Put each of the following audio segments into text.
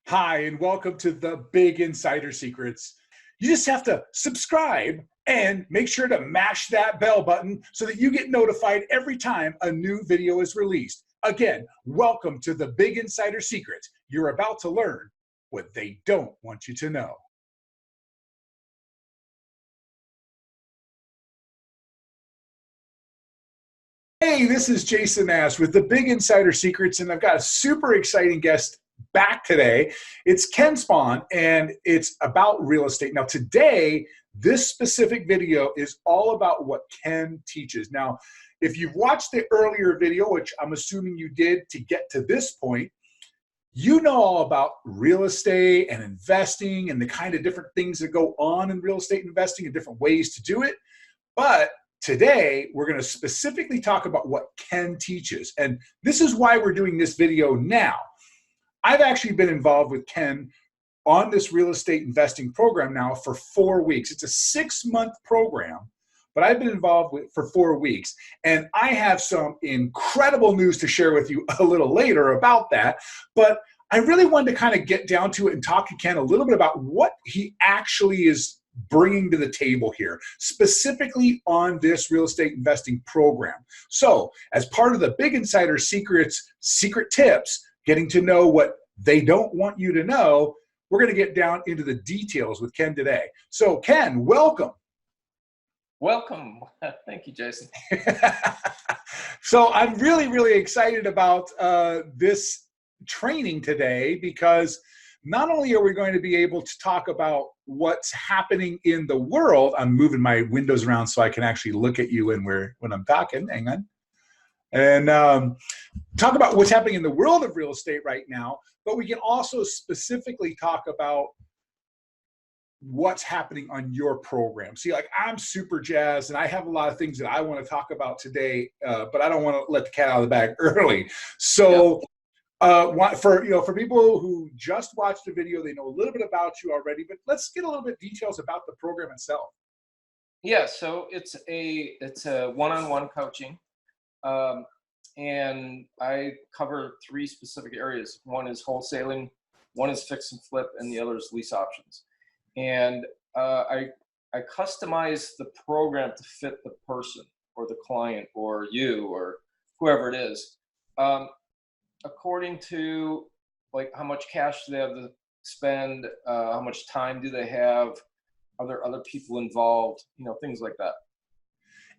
Hi, and welcome to the Big Insider Secrets. You just have to subscribe and make sure to mash that bell button so that you get notified every time a new video is released. Again, welcome to the Big Insider Secrets. You're about to learn what they don't want you to know. Hey, this is Jason Ash with the Big Insider Secrets, and I've got a super exciting guest back today. It's Ken Spahn, and it's about real estate. Now, today, this specific video is all about what Ken teaches. Now, if you've watched the earlier video, which I'm assuming you did to get to this point, you know all about real estate and investing and the kind of different things that go on in real estate investing and different ways to do it. But today, we're going to specifically talk about what Ken teaches. And this is why we're doing this video now. I've actually been involved with Ken on this real estate investing program now for 4 weeks. It's a 6-month program, but I've been involved with for 4 weeks. And I have some incredible news to share with you a little later about that. But I really wanted to kind of get down to it and talk to Ken a little bit about what he actually is bringing to the table here, specifically on this real estate investing program. So as part of the Big Insider Secrets, secret tips, getting to know what they don't want you to know, we're going to get down into the details with Ken today. So Ken, welcome. Welcome. Thank you, Jason. So I'm really, really excited about this training today because not only are we going to be able to talk about what's happening in the world, I'm moving my windows around so I can actually look at you when I'm talking, hang on, and talk about what's happening in the world of real estate right now, but we can also specifically talk about what's happening on your program. See, like I'm super jazzed and I have a lot of things that I want to talk about today, but I don't want to let the cat out of the bag early. So for people who just watched the video, they know a little bit about you already, but let's get a little bit details about the program itself. Yeah, so it's a one-on-one coaching, and I cover 3 specific areas. One is wholesaling, one is fix and flip, and the other is lease options. And I customize the program to fit the person or the client or you or whoever it is. According to like how much cash do they have to spend, how much time do they have, are there other people involved, things like that.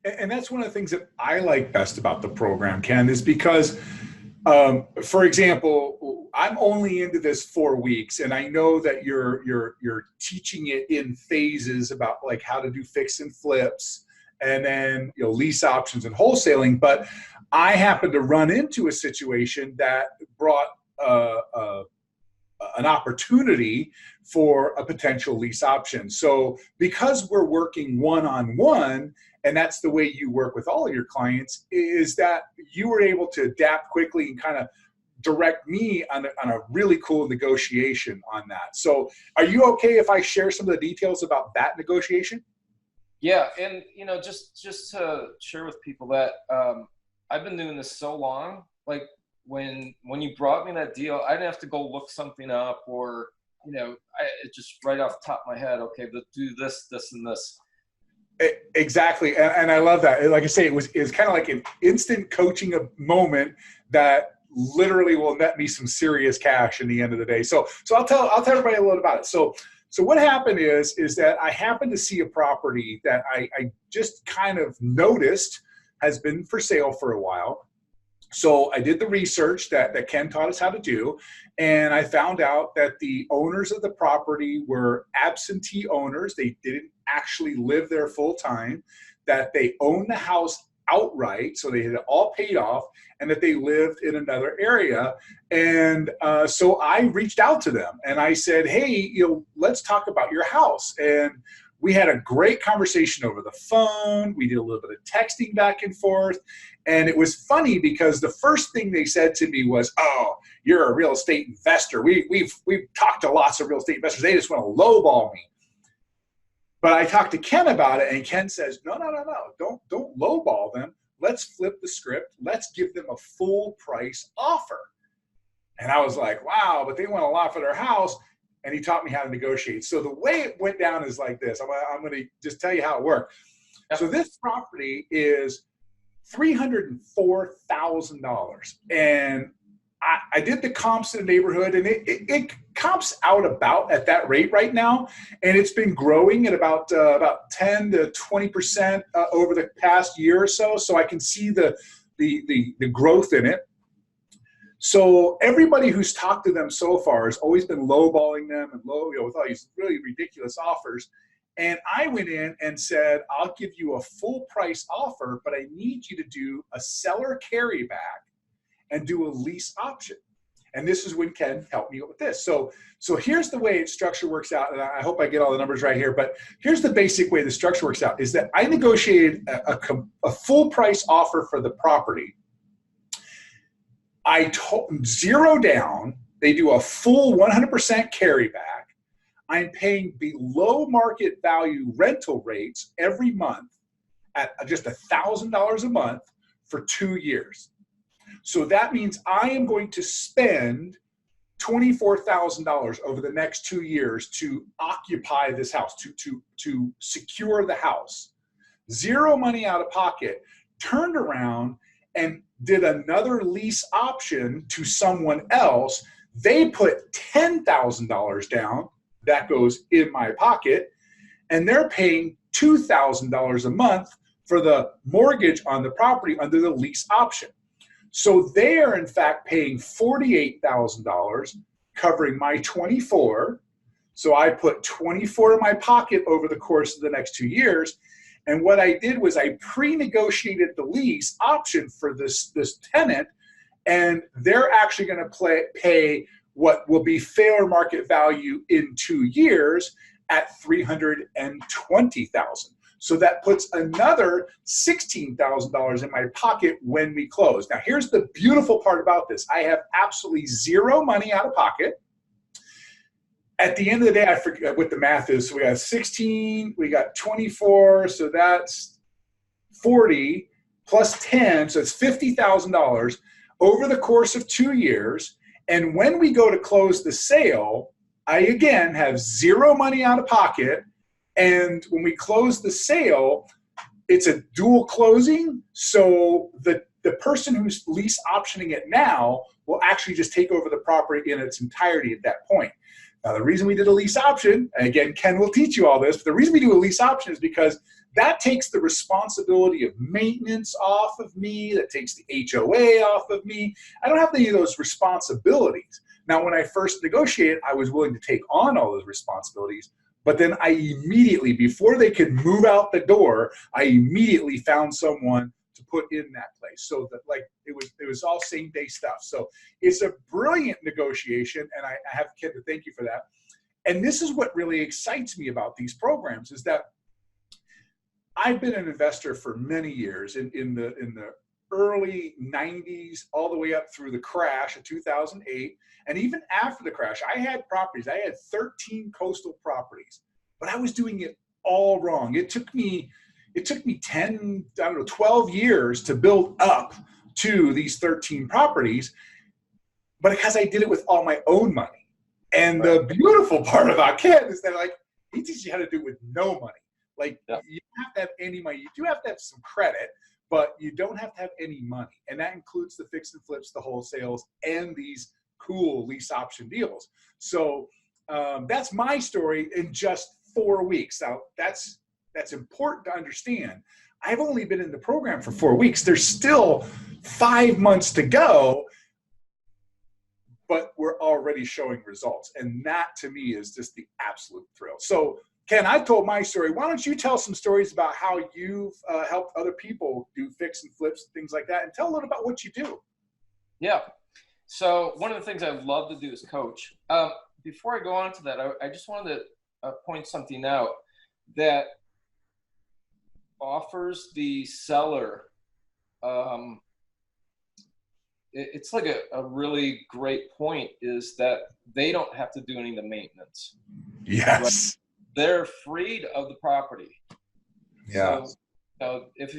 And that's one of the things that I like best about the program, Ken, is because, for example, I'm only into this 4 weeks, and I know that you're teaching it in phases about like how to do fix and flips, and then lease options and wholesaling. But I happened to run into a situation that brought an opportunity for a potential lease option. So because we're working one-on-one, and that's the way you work with all of your clients, is that you were able to adapt quickly and kind of direct me on a really cool negotiation on that. So are you okay if I share some of the details about that negotiation? Yeah, and just to share with people that I've been doing this so long. Like when you brought me that deal, I didn't have to go look something up or it just right off the top of my head. Okay, let's do this, this, and this. Exactly, and I love that. Like I say, it was kind of like an instant coaching moment that literally will net me some serious cash in the end of the day. So I'll tell everybody a little about it. So what happened is that I happened to see a property that I just kind of noticed has been for sale for a while. So I did the research that Ken taught us how to do, and I found out that the owners of the property were absentee owners. They didn't actually live there full time, that they owned the house outright, so they had it all paid off, and that they lived in another area. And so I reached out to them and I said, hey, let's talk about your house. And we had a great conversation over the phone. We did a little bit of texting back and forth. And it was funny because the first thing they said to me was, oh, you're a real estate investor. We've talked to lots of real estate investors. They just want to lowball me. But I talked to Ken about it, and Ken says, no. Don't lowball them. Let's flip the script. Let's give them a full price offer. And I was like, wow, but they want a lot for their house. And he taught me how to negotiate. So the way it went down is like this. I'm going to just tell you how it worked. Yep. So this property is $304,000. And I did the comps in the neighborhood, and it comps out about at that rate right now. And it's been growing at about 10 to 20% over the past year or so. So I can see the growth in it. So everybody who's talked to them so far has always been lowballing them and with all these really ridiculous offers. And I went in and said, I'll give you a full price offer, but I need you to do a seller carryback and do a lease option. And this is when Ken helped me with this. So here's the way its structure works out. And I hope I get all the numbers right here, but here's the basic way the structure works out is that I negotiated a full price offer for the property. I told zero down. They do a full 100% carryback. I'm paying below market value rental rates every month at just $1,000 a month for 2 years. So that means I am going to spend $24,000 over the next 2 years to occupy this house, to secure the house. Zero money out of pocket, turned around and did another lease option to someone else. They put $10,000 down. That goes in my pocket. And they're paying $2,000 a month for the mortgage on the property under the lease option. So they are in fact paying $48,000, covering my 24. So I put 24 in my pocket over the course of the next 2 years. And what I did was I pre-negotiated the lease option for this tenant, and they're actually going to pay what will be fair market value in 2 years at $320,000. So that puts another $16,000 in my pocket when we close. Now, here's the beautiful part about this. I have absolutely zero money out of pocket. At the end of the day, I forget what the math is. So we got 16, we got 24, so that's 40 plus 10, so it's $50,000 over the course of 2 years. And when we go to close the sale, I again have zero money out of pocket. And when we close the sale, it's a dual closing. So the person who's lease optioning it now will actually just take over the property in its entirety at that point. Now, the reason we did a lease option, and again, Ken will teach you all this, but the reason we do a lease option is because that takes the responsibility of maintenance off of me. That takes the HOA off of me. I don't have any of those responsibilities. Now, when I first negotiated, I was willing to take on all those responsibilities. But then I immediately, before they could move out the door, I immediately found someone to put in that place. So that it was all same day stuff. So it's a brilliant negotiation, and I have Ken to thank you for that. And this is what really excites me about these programs is that I've been an investor for many years in the early 90s all the way up through the crash of 2008. And even after the crash, I had properties. I had 13 coastal properties, but I was doing it all wrong. It took me 12 years to build up to these 13 properties, but because I did it with all my own money. And the beautiful part about Ken is that he teaches you how to do it with no money. You don't have to have any money. You do have to have some credit, but you don't have to have any money. And that includes the fix and flips, the wholesales, and these cool lease option deals. So that's my story in just 4 weeks. Now, that's important to understand. I've only been in the program for 4 weeks. There's still 5 months to go, but we're already showing results. And that, to me, is just the absolute thrill. So, Ken, I told my story. Why don't you tell some stories about how you've helped other people do fix and flips and things like that, and tell a little about what you do. Yeah. So one of the things I love to do is coach. Before I go on to that, I just wanted to point something out that offers the seller. It's like a really great point is that they don't have to do any of the maintenance. Yes. Right? They're freed of the property. Yeah. So if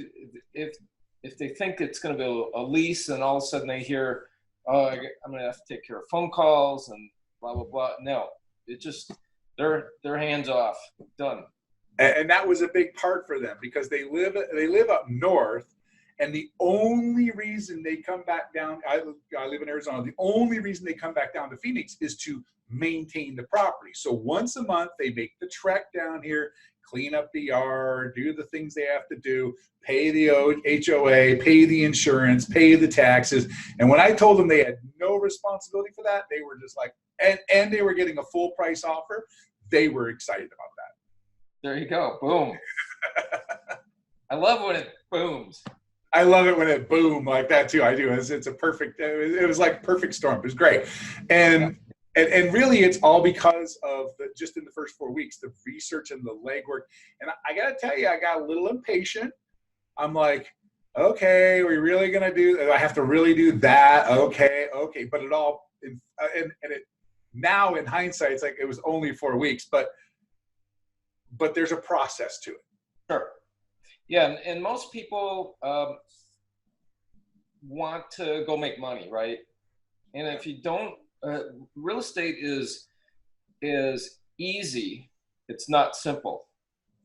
they think it's going to be a lease and all of a sudden they hear, oh, I'm going to have to take care of phone calls and blah, blah, blah. No, it just, they're hands off, done. And that was a big part for them because they live up north, and the only reason they come back down, I live in Arizona, the only reason they come back down to Phoenix is to maintain the property. So once a month they make the trek down here, clean up the yard, do the things they have to do, pay the HOA, pay the insurance, pay the taxes. And when I told them they had no responsibility for that, they were just like, and they were getting a full price offer, they were excited about that. There you go. Boom. I love when it booms. I love it when it boom like that too. I do. It's a perfect, it was like perfect storm. It was great. And really it's all because of just in the first 4 weeks, the research and the legwork. And I got to tell you, I got a little impatient. I'm like, okay, we're really going to do, I have to really do that. Okay. But it all, and it now in hindsight, it's like, it was only 4 weeks, but there's a process to it. Sure. Yeah, and most people want to go make money, right? And if you don't, real estate is easy. It's not simple,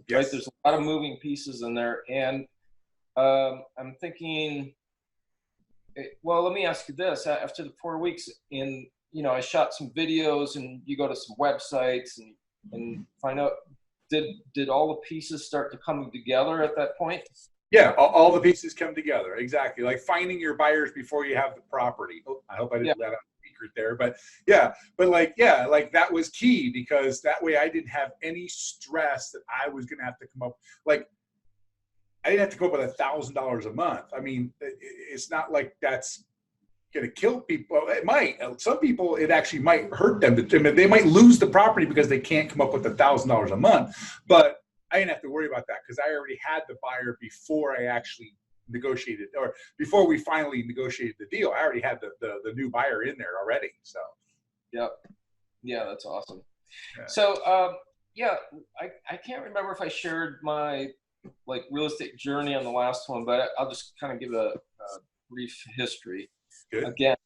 yes. Right? There's a lot of moving pieces in there, and I'm thinking, well, let me ask you this: after the 4 weeks, I shot some videos, and you go to some websites and find out. Did all the pieces start to come together at that point? Yeah, all the pieces come together. Exactly. Like finding your buyers before you have the property. Oh, I hope I didn't let out a secret there. But like that was key because that way I didn't have any stress that I was going to have to come up. Like I didn't have to come up with $1,000 a month. I mean, it's not like that's going to kill people. It might. Some people, it actually might hurt them. They might lose the property because they can't come up with $1,000 a month. But I didn't have to worry about that because I already had the buyer before I actually negotiated, or before we finally negotiated the deal. I already had the new buyer in there already. So, yep, yeah, that's awesome. Yeah. So, I can't remember if I shared my real estate journey on the last one, but I'll just kind of give a brief history. Good. Again,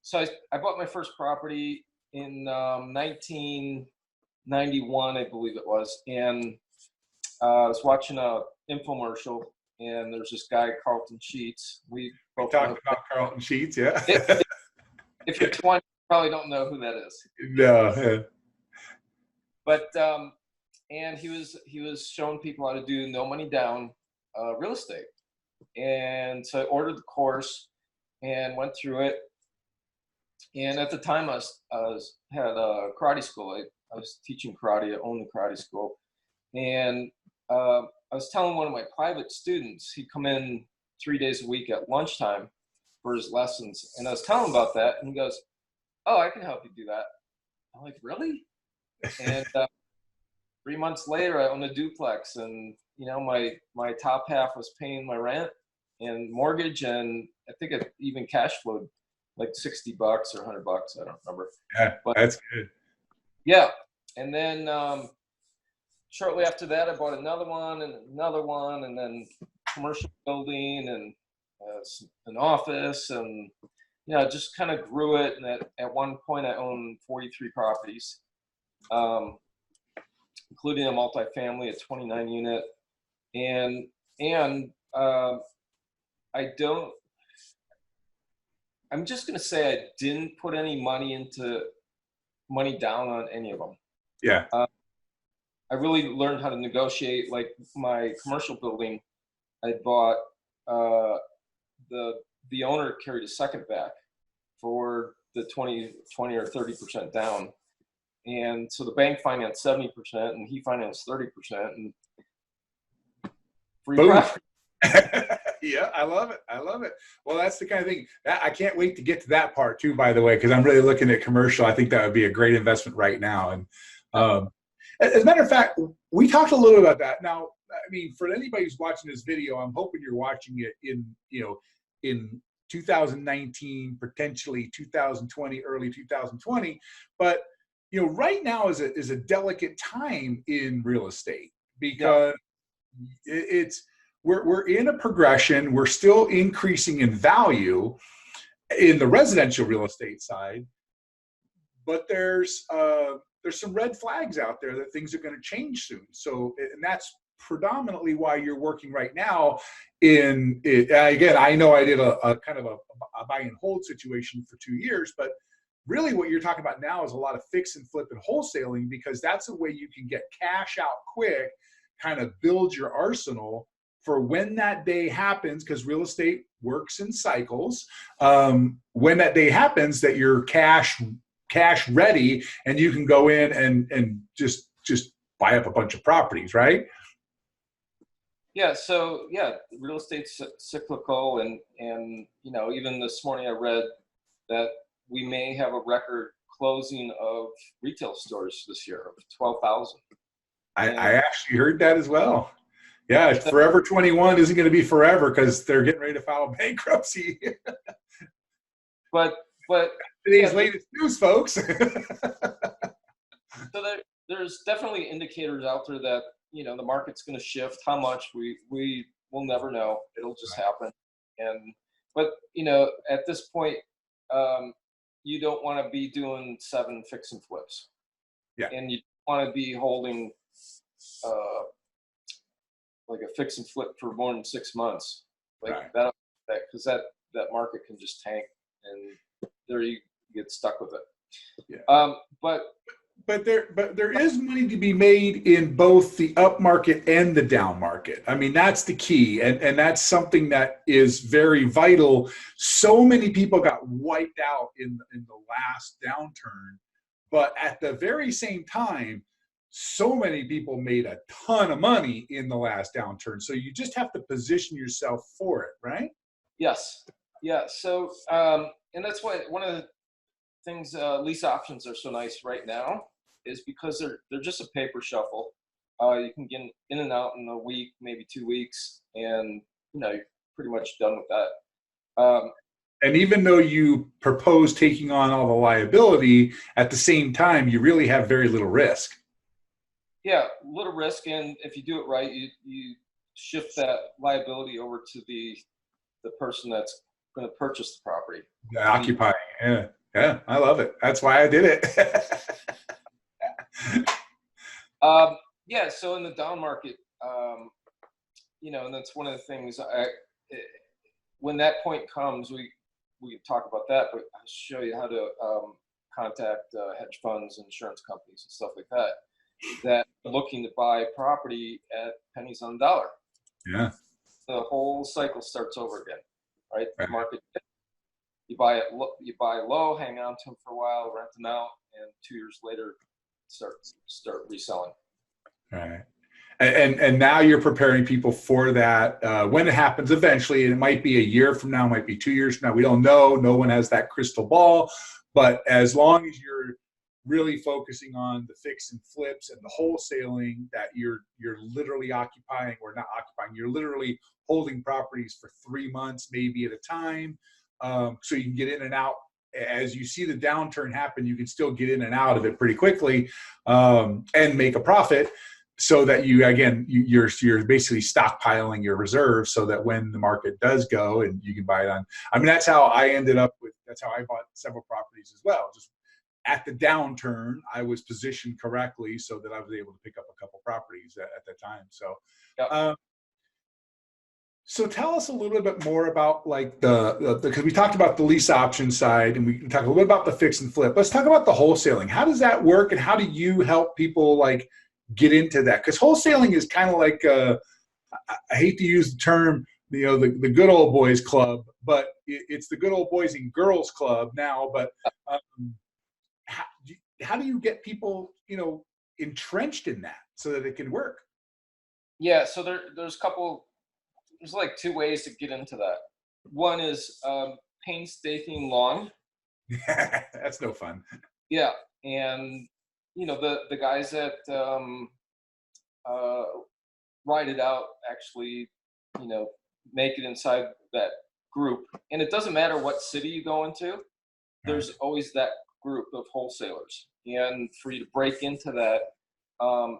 so I bought my first property in 1991, I believe it was, and I was watching a infomercial, and there's this guy, Carlton Sheets. We talked about Carlton Sheets, yeah. If you're 20, you probably don't know who that is. No. But and he was showing people how to do no money down real estate, and so I ordered the course and went through it. And at the time, I had a karate school. I was teaching karate. I owned the karate school, and I was telling one of my private students, he'd come in 3 days a week at lunchtime for his lessons, and I was telling him about that, and he goes, "Oh, I can help you do that." I'm like, "Really?" And 3 months later, I owned a duplex, and my top half was paying my rent and mortgage, and I think it even cash flowed like $60 or $100. I don't remember. Yeah, but that's good. Yeah, and then shortly after that, I bought another one, and then commercial building and an office, and just kind of grew it. And at one point, I owned 43 properties, including a multifamily, a 29 unit, and I'm just going to say I didn't put any money down on any of them. Yeah. I really learned how to negotiate. Like my commercial building, I bought, the owner carried a second back for the 20 or 30% down. And so the bank financed 70% and he financed 30%, and free profit. Yeah, I love it. Well, that's the kind of thing I can't wait to get to that part too, by the way, because I'm really looking at commercial. I think that would be a great investment right now. And as a matter of fact, we talked a little about that. Now, I mean, for anybody who's watching this video, I'm hoping you're watching it in 2019, potentially 2020, early 2020. But right now is a delicate time in real estate because we're in a progression. We're still increasing in value, in the residential real estate side. But there's some red flags out there that things are going to change soon. So, and that's predominantly why you're working right now in it. Again, I know I did a kind of a buy and hold situation for 2 years, but really what you're talking about now is a lot of fix and flip and wholesaling, because that's a way you can get cash out quick, kind of build your arsenal for when that day happens, because real estate works in cycles. When that day happens, that you're cash ready and you can go in and just buy up a bunch of properties, right? Yeah. So yeah, real estate's cyclical, and even this morning I read that we may have a record closing of retail stores this year of 12,000. I actually heard that as well. Yeah, Forever 21 isn't going to be forever because they're getting ready to file bankruptcy. but today's latest news, folks. So there's definitely indicators out there that the market's going to shift. How much we will never know. It'll just happen. But at this point, you don't want to be doing 7 fix and flips. Yeah. And you want to be holding like a fix and flip for more than 6 months, like right. that, because that market can just tank, and there you get stuck with it. Yeah. But there is money to be made in both the up market and the down market. I mean, that's the key. And that's something that is very vital. So many people got wiped out in the last downturn, but at the very same time, so many people made a ton of money in the last downturn. So you just have to position yourself for it, right? Yes. Yeah. So, and that's why one of the things lease options are so nice right now is because they're just a paper shuffle. You can get in and out in a week, maybe 2 weeks, and you're pretty much done with that. And even though you propose taking on all the liability, at the same time, you really have very little risk. Yeah, little risk, and if you do it right, you shift that liability over to the person that's going to purchase the property. Occupying, yeah, I love it. That's why I did it. Yeah, so in the down market, and that's one of the things. When that point comes, we can talk about that, but I'll show you how to contact hedge funds, insurance companies, and stuff like that are looking to buy property at pennies on the dollar. Yeah. The whole cycle starts over again, right? The market, you buy low, hang on to them for a while, rent them out, and 2 years later, start reselling. Right. And now you're preparing people for that when it happens eventually. And it might be a year from now, it might be 2 years from now. We don't know. No one has that crystal ball. But as long as you're really focusing on the fix and flips and the wholesaling, that you're literally occupying, or not occupying, you're literally holding properties for 3 months, maybe at a time. So you can get in and out. As you see the downturn happen, you can still get in and out of it pretty quickly and make a profit, so that you're basically stockpiling your reserves, so that when the market does go and you can buy it on. I mean, that's how I bought several properties as well. Just at the downturn, I was positioned correctly so that I was able to pick up a couple properties at that time. So, Yep. So tell us a little bit more about like because we talked about the lease option side, and we can talk a little bit about the fix and flip. Let's talk about the wholesaling. How does that work, and how do you help people like get into that? Because wholesaling is kind of like I hate to use the term, the good old boys club, but it's the good old boys and girls club now. But how do you get people entrenched in that so that it can work? Yeah. So there's like 2 ways to get into that. One is painstaking long. That's no fun. Yeah, and the guys that ride it out actually, make it inside that group. And it doesn't matter what city you go into, there's always that group of wholesalers. And for you to break into that,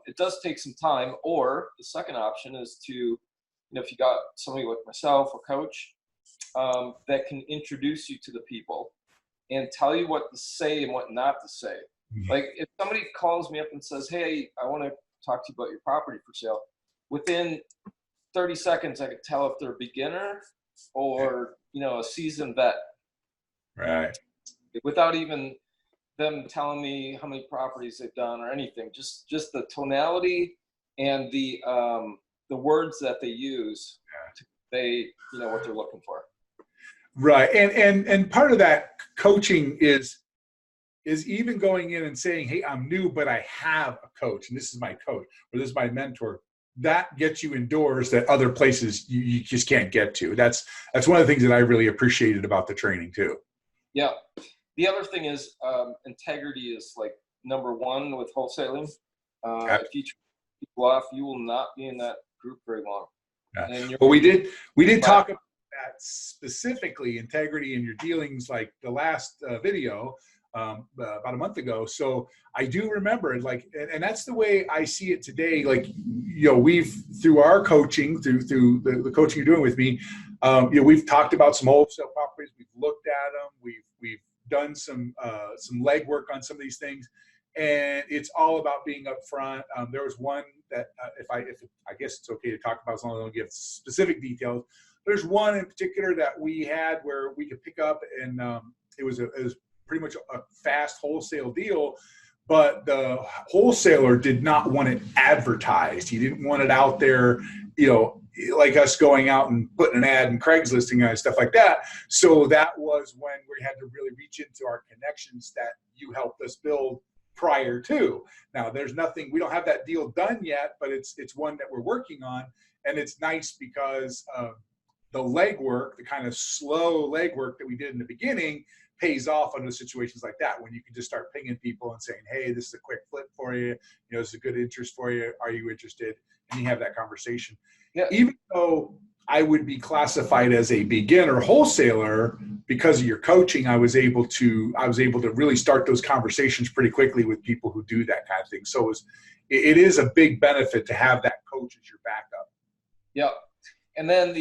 it does take some time. Or the second option is to, if you got somebody like myself, a coach, that can introduce you to the people and tell you what to say and what not to say. Like if somebody calls me up and says, "Hey, I want to talk to you about your property for sale," within 30 seconds, I could tell if they're a beginner or, a seasoned vet. Right. Without even them telling me how many properties they've done or anything. Just the tonality and the words that they use to convey, what they're looking for. Right. And part of that coaching is even going in and saying, "Hey, I'm new, but I have a coach, and this is my coach, or this is my mentor." That gets you indoors that other places you just can't get to. That's one of the things that I really appreciated about the training too. Yeah. The other thing is integrity is like number one with wholesaling. If you turn people off, you will not be in that group very long. Yeah. Well, we did talk about that specifically, integrity in your dealings, like the last video about a month ago. So I do remember it, like, and that's the way I see it today. Like, we've, through our coaching, through the coaching you're doing with me, we've talked about some wholesale properties. We've looked at them. We've done some legwork on some of these things, and it's all about being upfront. There was one that if I guess it's okay to talk about as long as I don't give specific details. There's one in particular that we had where we could pick up, and it was pretty much a fast wholesale deal, but the wholesaler did not want it advertised. He didn't want it out there, like us going out and putting an ad in Craigslisting and stuff like that. So that was when we had to really reach into our connections that you helped us build prior to. Now, there's nothing, we don't have that deal done yet, but it's one that we're working on. And it's nice because the legwork, the kind of slow legwork that we did in the beginning, pays off under situations like that, when you can just start pinging people and saying, "Hey, this is a quick flip for you. This is a good interest for you. Are you interested?" And you have that conversation. Yeah. Even though I would be classified as a beginner wholesaler, because of your coaching, I was able to really start those conversations pretty quickly with people who do that kind of thing. So it is a big benefit to have that coach as your backup. Yeah. And then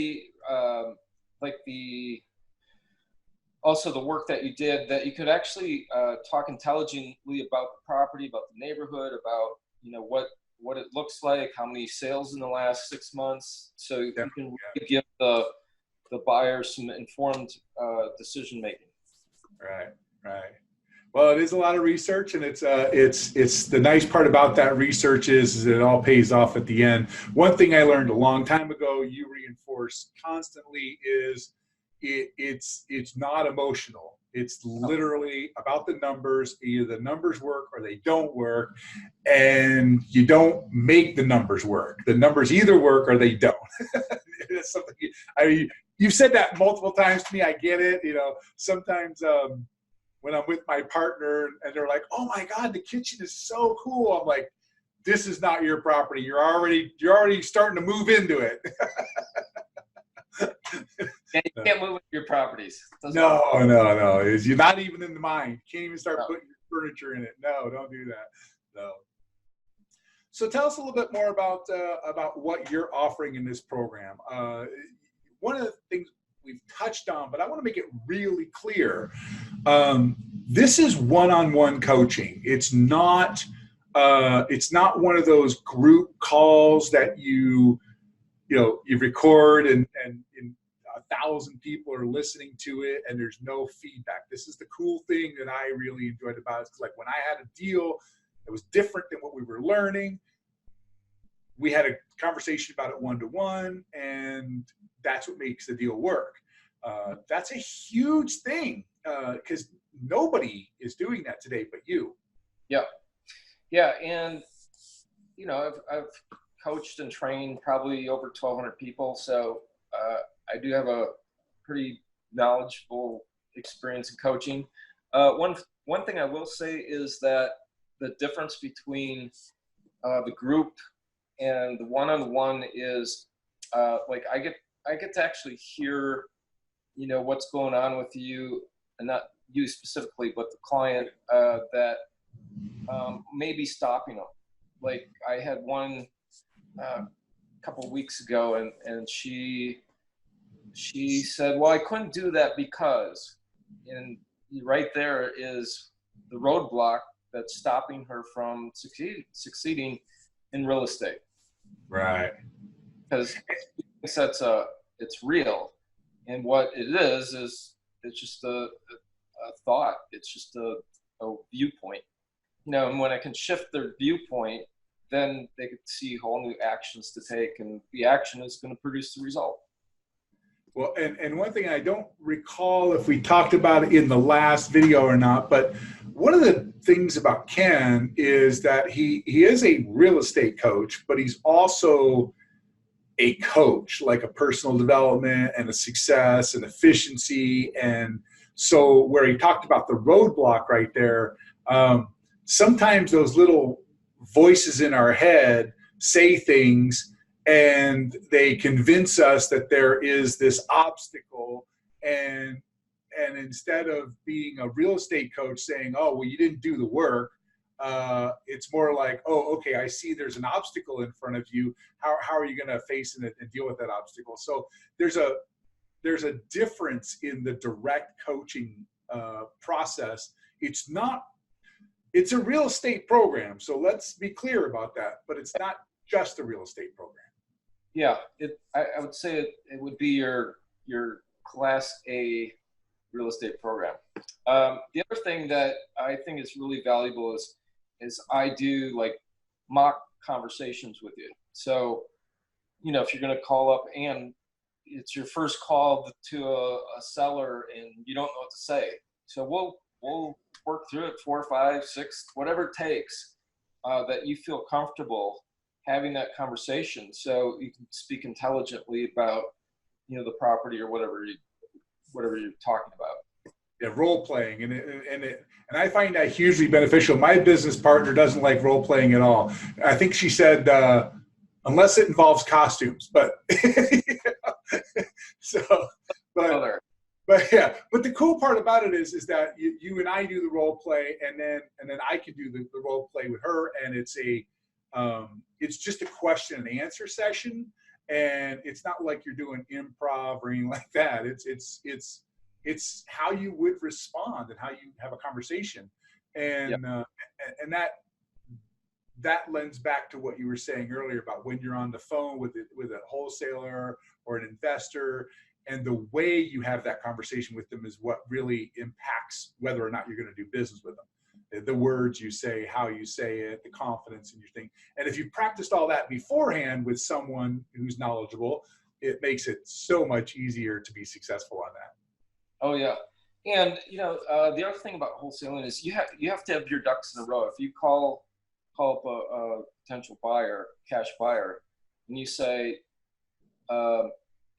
also the work that you did, that you could actually talk intelligently about the property, about the neighborhood, about what it looks like, how many sales in the last 6 months, so you can really give the buyer some informed decision making. Right. Well, it is a lot of research, and it's the nice part about that research is it all pays off at the end. One thing I learned a long time ago, you reinforce constantly, is it's not emotional. It's literally about the numbers. Either the numbers work or they don't work, and you don't make the numbers work. The numbers either work or they don't. That's something you've said that multiple times to me. I get it. Sometimes when I'm with my partner and they're like, "Oh my God, the kitchen is so cool," I'm like, "This is not your property. You're already starting to move into it." Yeah, you can't move your properties. No. You're not even in the mind. You can't even start putting your furniture in it. No, don't do that. No. So tell us a little bit more about what you're offering in this program. One of the things we've touched on, but I want to make it really clear. This is one-on-one coaching. It's not one of those group calls that you record and 1,000 people are listening to it and there's no feedback. This is the cool thing that I really enjoyed about it. It's like when I had a deal that was different than what we were learning, we had a conversation about it one-to-one, and that's what makes the deal work. That's a huge thing because nobody is doing that today but you. Yeah, and I've coached and trained probably over 1,200 people, so I do have a pretty knowledgeable experience in coaching. One thing I will say is that the difference between the group and the one-on-one is like I get to actually hear what's going on with you, and not you specifically, but the client that may be stopping them. Like I had one a couple of weeks ago, and she she said, well, I couldn't do that because, and right there is the roadblock that's stopping her from succeeding in real estate. Right. Because it's real. And what it is it's just a thought. It's just a viewpoint. And when I can shift their viewpoint, then they could see whole new actions to take, and the action is going to produce the result. Well, and one thing I don't recall if we talked about it in the last video or not, but one of the things about Ken is that he is a real estate coach, but he's also a coach, like a personal development and a success and efficiency. And so where he talked about the roadblock right there, sometimes those little voices in our head say things and they convince us that there is this obstacle, and instead of being a real estate coach saying, oh, well, you didn't do the work, it's more like, oh, okay, I see there's an obstacle in front of you. How are you going to face it and deal with that obstacle? So there's a difference in the direct coaching process. It's a real estate program, so let's be clear about that, but it's not just a real estate program. Yeah, I would say it would be your Class A real estate program. The other thing that I think is really valuable is I do like mock conversations with you. So, if you're going to call up and it's your first call to a seller and you don't know what to say, so we'll work through it 4, 5, 6, whatever it takes, that you feel comfortable having that conversation, so you can speak intelligently about the property or whatever you're talking about. Yeah, role playing, and I find that hugely beneficial. My business partner doesn't like role playing at all. I think she said unless it involves costumes, but but the cool part about it is that you and I do the role play, and then I can do the role play with her, and it's just a question and answer session, and it's not like you're doing improv or anything like that. It's how you would respond and how you have a conversation, and and that lends back to what you were saying earlier about when you're on the phone with a wholesaler or an investor, and the way you have that conversation with them is what really impacts whether or not you're going to do business with them. The words you say, how you say it, the confidence in your thing. And if you've practiced all that beforehand with someone who's knowledgeable, it makes it so much easier to be successful on that. Oh yeah. And the other thing about wholesaling is you have to have your ducks in a row. If you call up a potential buyer, cash buyer, and you say, I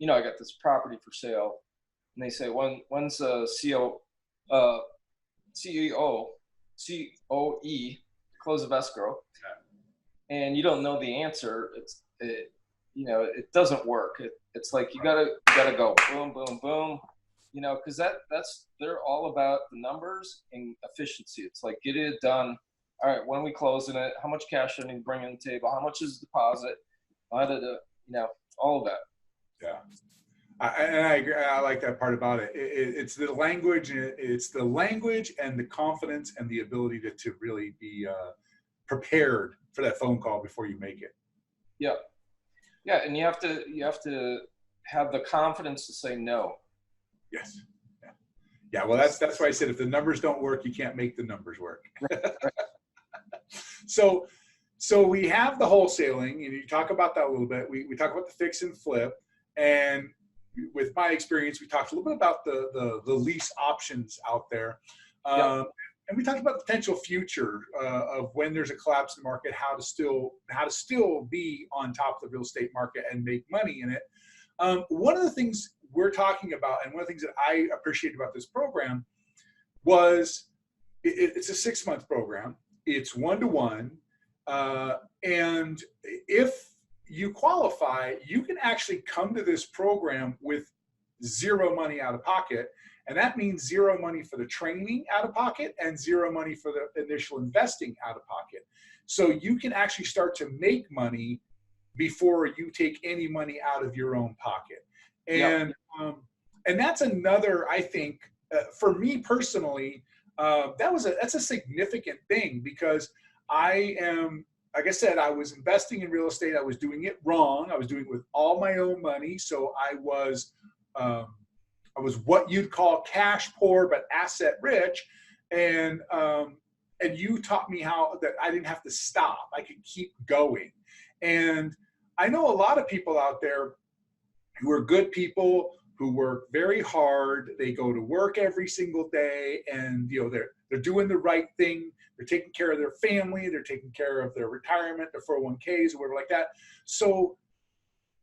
got this property for sale, and they say, when's the COE, close of escrow, and you don't know the answer, it doesn't work. It's like you gotta go boom, boom, boom, because they're all about the numbers and efficiency. It's like, get it done. All right, when are we closing it? How much cash I need to bring on the table? How much is the deposit? All of that. Yeah. I agree. I like that part about it. It's the language. It's the language and the confidence and the ability to really be prepared for that phone call before you make it. Yeah, yeah, and you have to have the confidence to say no. Yes. Yeah. Well, that's why I said if the numbers don't work, you can't make the numbers work. So we have the wholesaling, and you talk about that a little bit. We talk about the fix and flip, and with my experience, we talked a little bit about the lease options out there. And we talked about the potential future of when there's a collapse in the market, how to still be on top of the real estate market and make money in it. One of the things we're talking about, and one of the things that I appreciate about this program, was it's a 6-month program. It's 1-to-1, and if you qualify, you can actually come to this program with zero money out of pocket. And that means zero money for the training out of pocket and zero money for the initial investing out of pocket. So you can actually start to make money before you take any money out of your own pocket. Yep. And that's another, I think, for me personally, that's a significant thing, because I am, like I said, I was investing in real estate. I was doing it wrong. I was doing it with all my own money. So um, I was what you'd call cash poor, but asset rich. And, and you taught me how that I didn't have to stop. I could keep going. And I know a lot of people out there who are good people, who work very hard. They go to work every single day, and they're doing the right thing. They're taking care of their family. They're taking care of their retirement, their 401ks, or whatever like that. So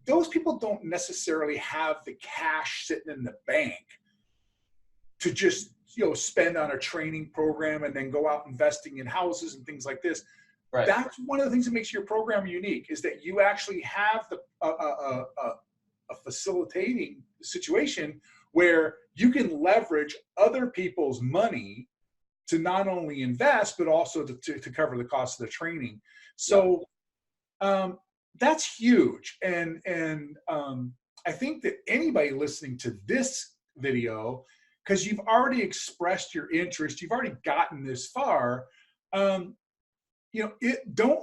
those people don't necessarily have the cash sitting in the bank to just spend on a training program and then go out investing in houses and things like this. Right. That's one of the things that makes your program unique, is that you actually have a facilitating situation where you can leverage other people's money to not only invest, but also to cover the cost of the training. So that's huge. And I think that anybody listening to this video, because you've already expressed your interest, you've already gotten this far, don't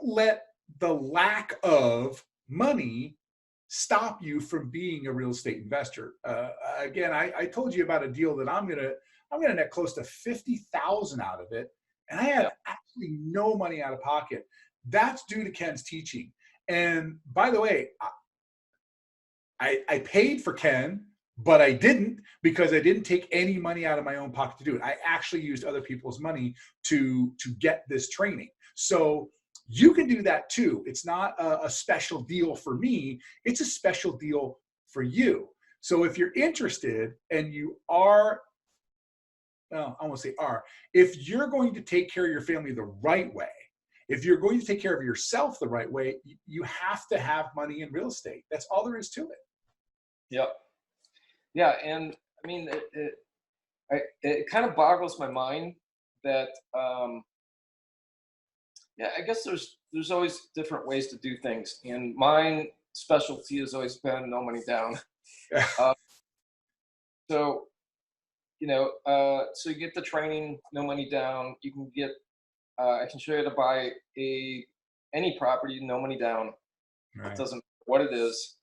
let the lack of money stop you from being a real estate investor. Again, I told you about a deal that I'm gonna net close to 50,000 out of it, and I had absolutely no money out of pocket. That's due to Ken's teaching. And by the way, I paid for Ken, but I didn't, because I didn't take any money out of my own pocket to do it. I actually used other people's money to get this training. So you can do that too. It's not a special deal for me. It's a special deal for you. So if you're interested and you are, well, I won't say are, if you're going to take care of your family the right way, if you're going to take care of yourself the right way, you have to have money in real estate. That's all there is to it. Yep. Yeah. And I mean, it kind of boggles my mind that, I guess there's always different ways to do things. And mine specialty has always been no money down. So, so you get the training, no money down. You can get, I can show you to buy any property, no money down. Right. It doesn't matter what it is.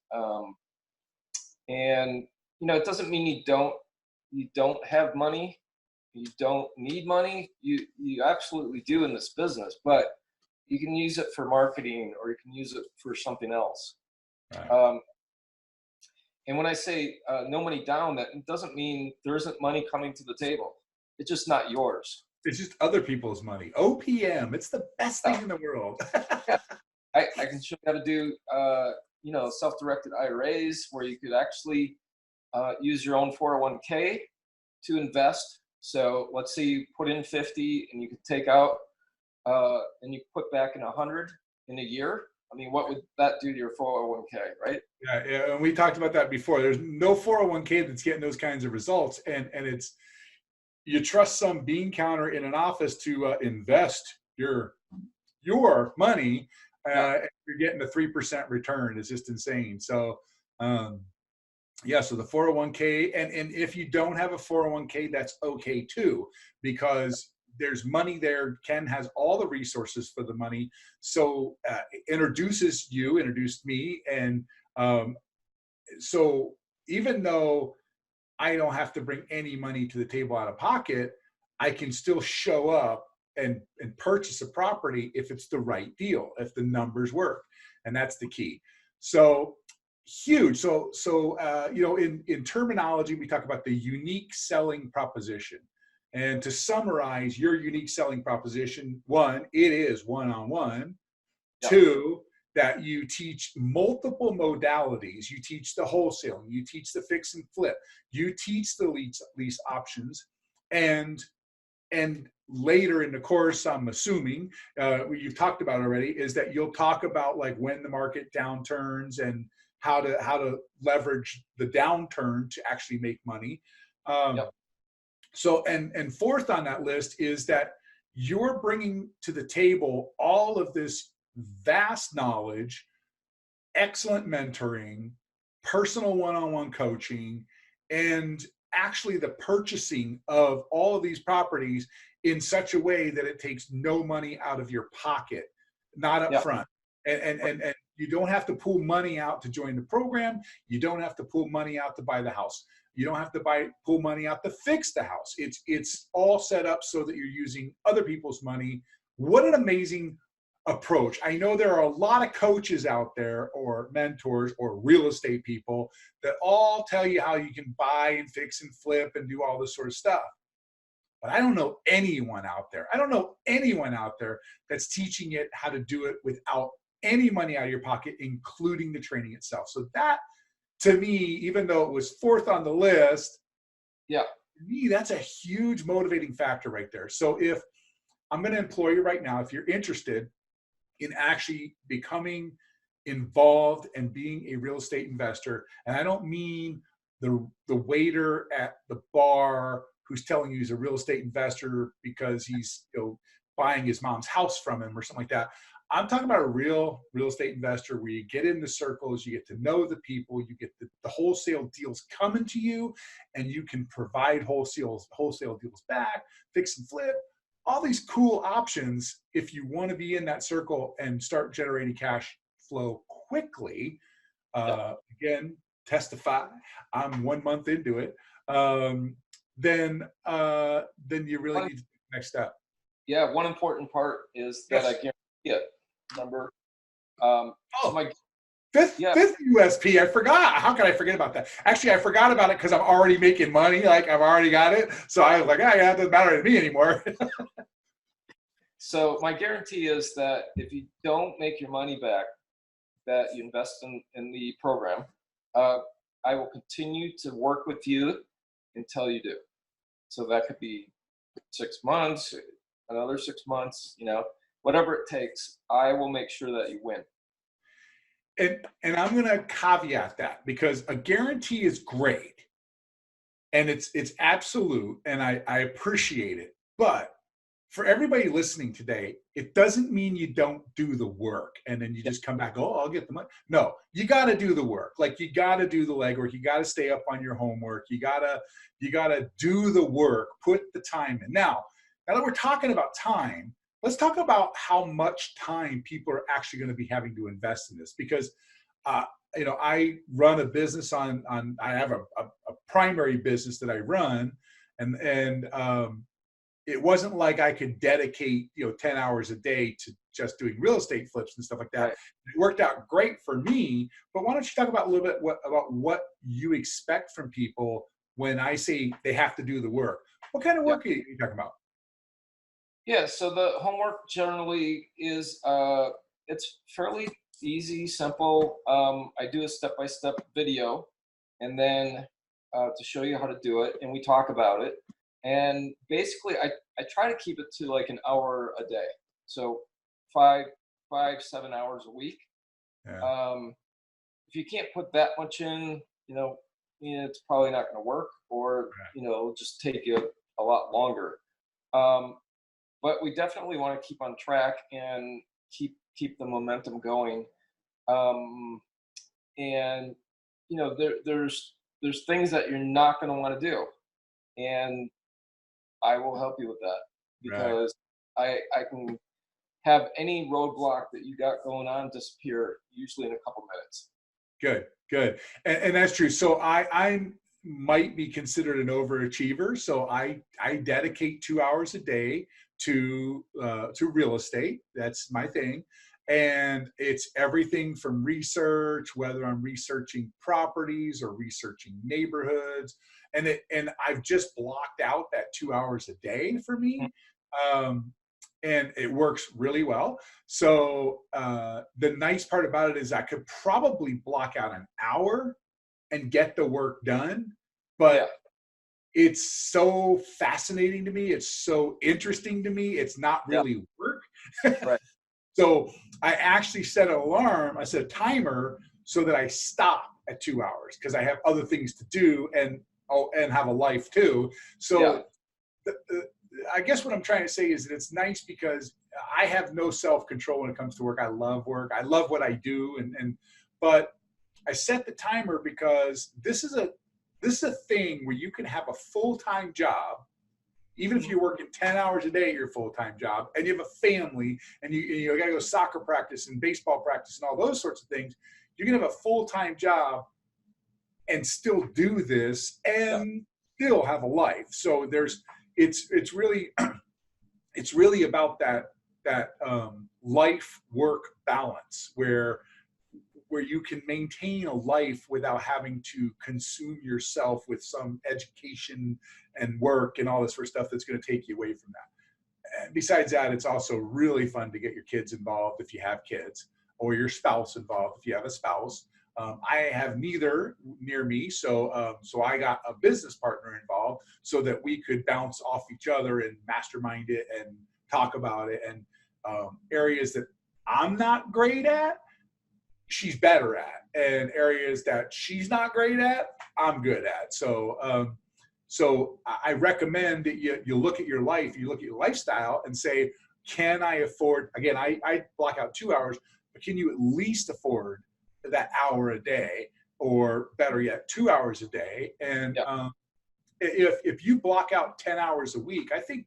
And, it doesn't mean you don't have money. You don't need money. You absolutely do in this business, but you can use it for marketing, or you can use it for something else. Right. And when I say no money down, that doesn't mean there isn't money coming to the table. It's just not yours. It's just other people's money. OPM. It's the best thing in the world. I can show you how to do, self-directed IRAs, where you could actually use your own 401k to invest. So let's say you put in 50 and you could take out and you put back in 100 in a year. I mean, what would that do to your 401k, right? Yeah, and we talked about that before. There's no 401k that's getting those kinds of results, and it's, you trust some bean counter in an office to invest your money, you're getting a 3% return. It's just insane. So, so the 401k, and if you don't have a 401k, that's okay too, because there's money there. Ken has all the resources for the money. So introduced me. And so even though I don't have to bring any money to the table out of pocket, I can still show up and purchase a property if it's the right deal, if the numbers work. And that's the key. So huge. So in terminology, we talk about the unique selling proposition. And to summarize your unique selling proposition, one, it is one-on-one. Yep. Two, that you teach multiple modalities. You teach the wholesaling, you teach the fix and flip, you teach the lease options, and later in the course, I'm assuming, you've talked about already, is that you'll talk about like when the market downturns and how to leverage the downturn to actually make money. Yep. So, and fourth on that list is that you're bringing to the table all of this vast knowledge, excellent mentoring, personal one-on-one coaching, and actually the purchasing of all of these properties in such a way that it takes no money out of your pocket, not up Yeah. front. And you don't have to pull money out to join the program. You don't have to pull money out to buy the house. You don't have to pull money out to fix the house. It's all set up so that you're using other people's money. What an amazing approach. I know there are a lot of coaches out there, or mentors, or real estate people that all tell you how you can buy and fix and flip and do all this sort of stuff. But I don't know anyone out there. I don't know anyone out there that's teaching it how to do it without any money out of your pocket, including the training itself. So that, to me, even though it was fourth on the list, Yeah. to me, that's a huge motivating factor right there. So if I'm going to employ you right now, if you're interested in actually becoming involved and being a real estate investor, and I don't mean the waiter at the bar who's telling you he's a real estate investor because he's buying his mom's house from him or something like that. I'm talking about a real estate investor where you get in the circles, you get to know the people, you get the wholesale deals coming to you, and you can provide wholesale deals back, fix and flip, all these cool options if you want to be in that circle and start generating cash flow quickly. Again, testify, I'm 1 month into it. Then you really need to take the next step. Yeah, one important part is that I guarantee it. Remember, Fifth USP, I forgot. How could I forget about that? Actually, I forgot about it because I'm already making money. Like, I've already got it. So I was like, it doesn't matter to me anymore. So my guarantee is that if you don't make your money back that you invest in the program, I will continue to work with you until you do. So that could be 6 months, another 6 months, whatever it takes. I will make sure that you win. And I'm going to caveat that, because a guarantee is great and it's absolute, and I appreciate it. But for everybody listening today, it doesn't mean you don't do the work and then you just come back, I'll get the money. No, you got to do the work. Like, you got to do the legwork. You got to stay up on your homework. You got to do the work, put the time in. Now that we're talking about time, let's talk about how much time people are actually going to be having to invest in this, because I run a business I have a primary business that I run, and it wasn't like I could dedicate 10 hours a day to just doing real estate flips and stuff like that. Right. It worked out great for me, but why don't you talk about a little bit about what you expect from people when I say they have to do the work? What kind of work are you talking about? Yeah, so the homework generally is it's fairly easy, simple. I do a step-by-step video, and then to show you how to do it, and we talk about it. And basically, I try to keep it to like an hour a day, so 7 hours a week. Yeah. If you can't put that much in, it's probably not going to work, or it'll just take you a lot longer. But we definitely want to keep on track and keep the momentum going. And there's things that you're not going to want to do, and I will help you with that, because I can have any roadblock that you got going on disappear usually in a couple minutes. Good. And that's true. So I might be considered an overachiever. So I dedicate 2 hours a day to real estate. That's my thing. And it's everything from research, whether I'm researching properties or researching neighborhoods. And I've just blocked out that 2 hours a day for me. And it works really well. So the nice part about it is I could probably block out an hour and get the work done. But it's so fascinating to me. It's so interesting to me. It's not really work. Right. So I actually set an alarm. I set a timer so that I stop at 2 hours, because I have other things to do and have a life too. So I guess what I'm trying to say is that it's nice because I have no self-control when it comes to work. I love work. I love what I do. But I set the timer because this is a thing where you can have a full-time job, even if you're working 10 hours a day at your full-time job, and you have a family, and you got to go soccer practice and baseball practice and all those sorts of things. You can have a full-time job and still do this and still have a life. So it's really about that life work balance where you can maintain a life without having to consume yourself with some education and work and all this sort of stuff that's going to take you away from that. And besides that, it's also really fun to get your kids involved if you have kids, or your spouse involved if you have a spouse. I have neither near me, so I got a business partner involved so that we could bounce off each other and mastermind it and talk about it. And areas that I'm not great at, she's better at, and areas that she's not great at, I'm good at. So I recommend that you look at your life, you look at your lifestyle and say, can I afford, again, I block out 2 hours, but can you at least afford that hour a day, or better yet, 2 hours a day? And if you block out 10 hours a week, I think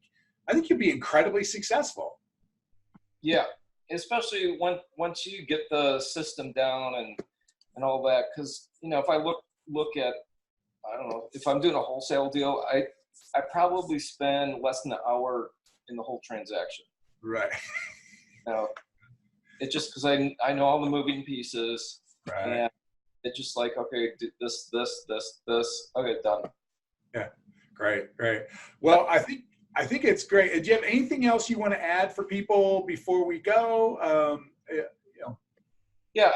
you'll be incredibly successful. Yeah. Especially once you get the system down and all that, because if I look at, I don't know, if I'm doing a wholesale deal, I probably spend less than an hour in the whole transaction. Right. It's just because I know all the moving pieces, right. And it's just like, okay, do this, okay, done. Yeah, great. Well, I think it's great. Do you have anything else you want to add for people before we go? Yeah,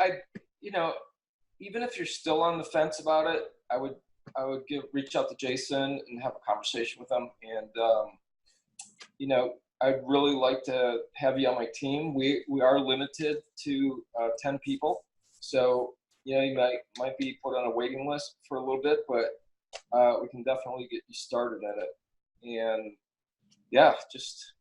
even if you're still on the fence about it, I would reach out to Jason and have a conversation with him. And I'd really like to have you on my team. We are limited to 10 people, so you might be put on a waiting list for a little bit, but we can definitely get you started at it. And yeah, just,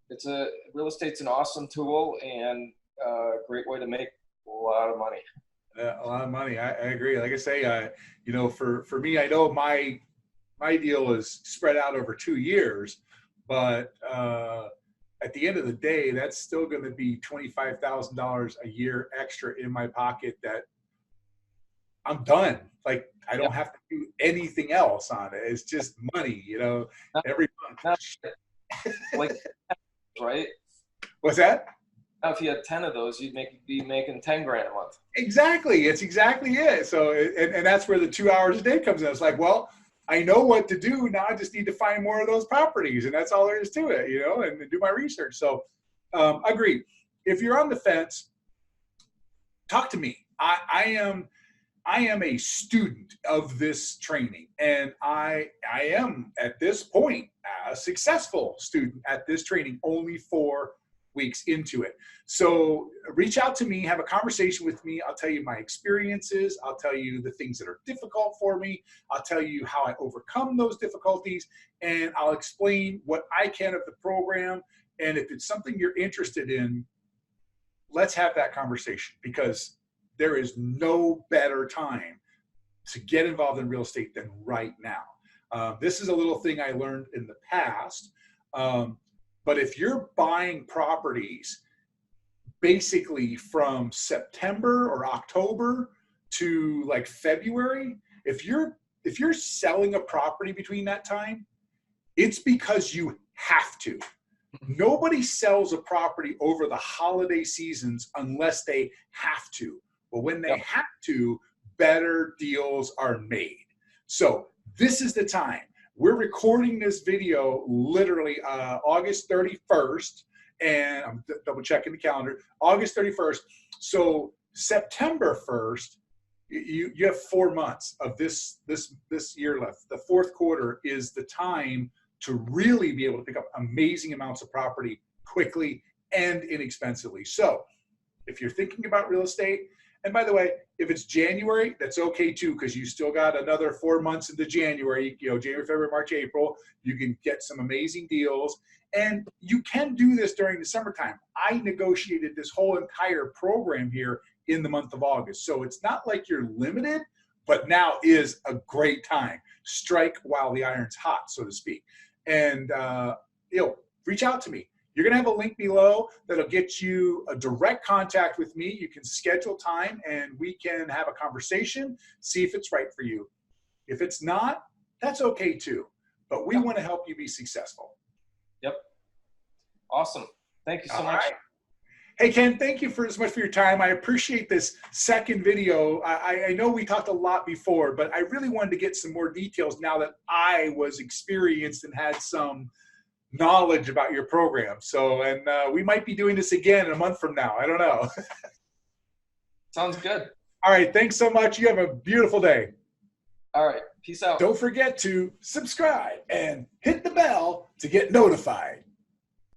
it's real estate's an awesome tool and a great way to make a lot of money. A lot of money. I agree. Like I say, for me, I know my deal is spread out over 2 years, but at the end of the day, that's still going to be $25,000 a year extra in my pocket that I'm done. Like, I don't have to do anything else on it. It's just money, every month. Like, right? What's that? Now, if you had 10 of those, you'd be making 10 grand a month. Exactly. It's exactly it. So, and that's where the 2 hours a day comes in. It's like, well, I know what to do. Now I just need to find more of those properties, and that's all there is to it, and do my research. So, agree. If you're on the fence, talk to me. I am a student of this training, and I am at this point a successful student at this training, only 4 weeks into it. So reach out to me, have a conversation with me. I'll tell you my experiences. I'll tell you the things that are difficult for me. I'll tell you how I overcome those difficulties, and I'll explain what I can of the program. And if it's something you're interested in, let's have that conversation, because there is no better time to get involved in real estate than right now. This is a little thing I learned in the past. But if you're buying properties basically from September or October to like February, if you're selling a property between that time, it's because you have to. Nobody sells a property over the holiday seasons unless they have to. But when they have to, better deals are made. So this is the time. We're recording this video literally August 31st, and I'm double checking the calendar, August 31st. So September 1st, you have 4 months of this year left. The fourth quarter is the time to really be able to pick up amazing amounts of property quickly and inexpensively. So if you're thinking about real estate, and by the way, if it's January, that's okay too, because you still got another 4 months into January, January, February, March, April. You can get some amazing deals, and you can do this during the summertime. I negotiated this whole entire program here in the month of August. So it's not like you're limited, but now is a great time. Strike while the iron's hot, so to speak. And, reach out to me. You're going to have a link below that'll get you a direct contact with me. You can schedule time and we can have a conversation, see if it's right for you. If it's not, that's okay too. But we want to help you be successful. Yep. Awesome. Thank you so much. Right. Hey, Ken, thank you as much for your time. I appreciate this second video. I know we talked a lot before, but I really wanted to get some more details now that I was experienced and had some knowledge about your program. So, and we might be doing this again in a month from now. I don't know. Sounds good. All right. Thanks so much. You have a beautiful day. All right. Peace out. Don't forget to subscribe and hit the bell to get notified.